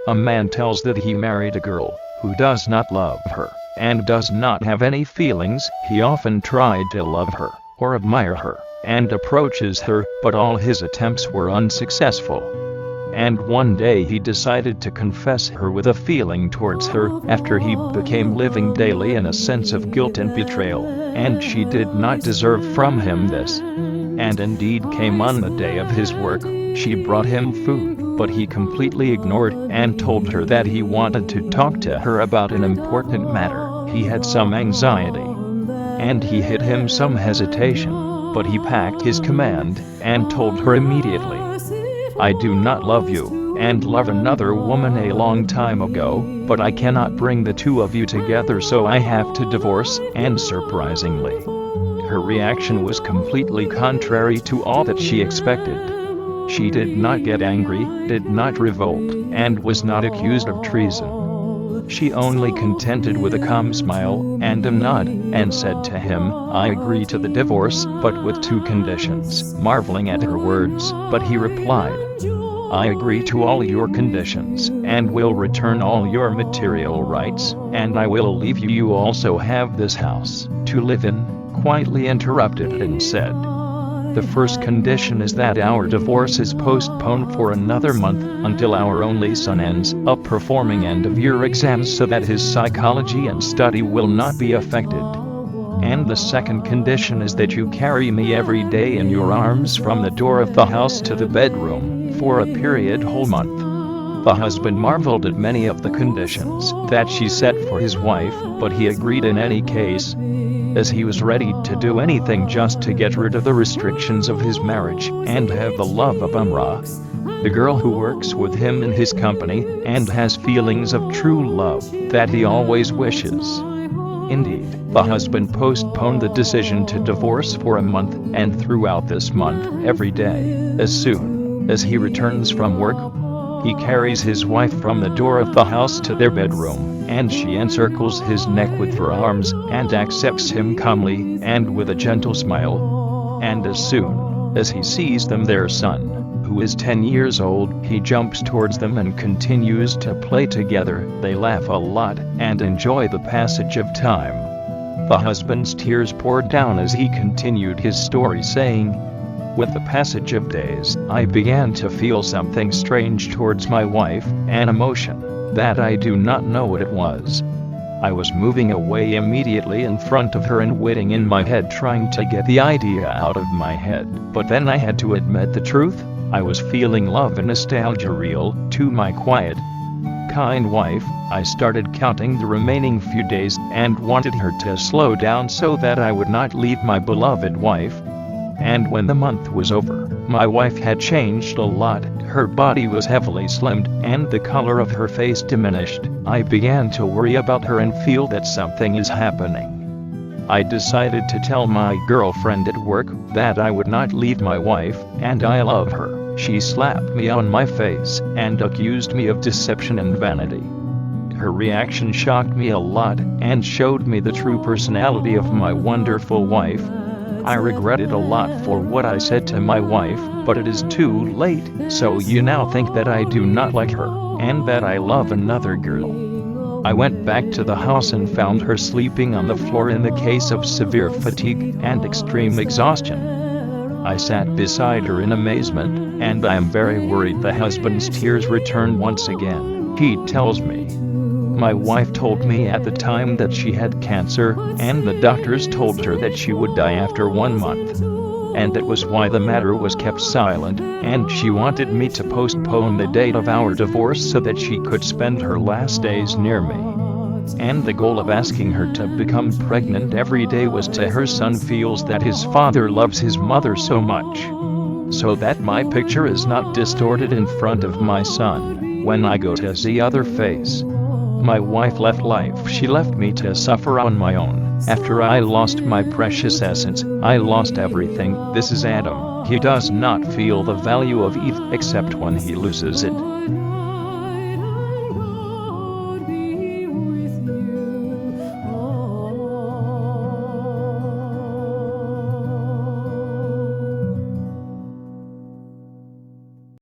A man tells that he married a girl who does not love her and does not have any feelings. He often tried to love her or admire her and approaches her, but all his attempts were unsuccessful. And one day he decided to confess her with a feeling towards her after he became living daily in a sense of guilt and betrayal, and she did not deserve from him this. And indeed came on the day of his work. She brought him food, but he completely ignored and told her that he wanted to talk to her about an important matter. He had some anxiety, and he hid him some hesitation, but he packed his command and told her immediately, "I do not love you, and loved another woman a long time ago, but I cannot bring the two of you together, so I have to divorce." And surprisingly, her reaction was completely contrary to all that she expected. She did not get angry, did not revolt, and was not accused of treason. She only contented with a calm smile and a nod, and said to him, "I agree to the divorce, but with two conditions," marveling at her words. But he replied, "I agree to all your conditions, and will return all your material rights, and I will leave you. You also have this house to live in." Quietly interrupted and said, "The first condition is that our divorce is postponed for another month, until our only son ends up performing end-of-year exams, so that his psychology and study will not be affected. And the second condition is that you carry me every day in your arms from the door of the house to the bedroom, for a period whole month." The husband marveled at many of the conditions that she set for his wife, but he agreed in any case, as he was ready to do anything just to get rid of the restrictions of his marriage and have the love of Amra, the girl who works with him in his company and has feelings of true love that he always wishes. Indeed, the husband postponed the decision to divorce for a month, and throughout this month, every day, as soon as he returns from work, he carries his wife from the door of the house to their bedroom, and she encircles his neck with her arms and accepts him calmly and with a gentle smile. And as soon as he sees them, their son, who is 10 years old, he jumps towards them and continues to play together. They laugh a lot and enjoy the passage of time. The husband's tears poured down as he continued his story, saying, "With the passage of days, I began to feel something strange towards my wife, an emotion that I do not know what it was. I was moving away immediately in front of her and waiting in my head, trying to get the idea out of my head. But then I had to admit the truth. I was feeling love and nostalgia real to my quiet, kind wife. I started counting the remaining few days and wanted her to slow down so that I would not leave my beloved wife. And when the month was over, my wife had changed a lot. Her body was heavily slimmed, and the color of her face diminished. I began to worry about her and feel that something is happening. I decided to tell my girlfriend at work that I would not leave my wife, and I love her. She slapped me on my face and accused me of deception and vanity. Her reaction shocked me a lot and showed me the true personality of my wonderful wife. I regretted a lot for what I said to my wife, but it is too late. So you now think that I do not like her, and that I love another girl." I went back to the house and found her sleeping on the floor in the case of severe fatigue and extreme exhaustion. I sat beside her in amazement, and I am very worried. The husband's tears returned once again. He tells me, "My wife told me at the time that she had cancer, and the doctors told her that she would die after 1 month. And that was why the matter was kept silent, and she wanted me to postpone the date of our divorce so that she could spend her last days near me. And the goal of asking her to become pregnant every day was to her son feels that his father loves his mother so much, so that my picture is not distorted in front of my son when I go to see other face. My wife left life. She left me to suffer on my own. After I lost my precious essence, I lost everything." This is Adam. He does not feel the value of Eve except when he loses it.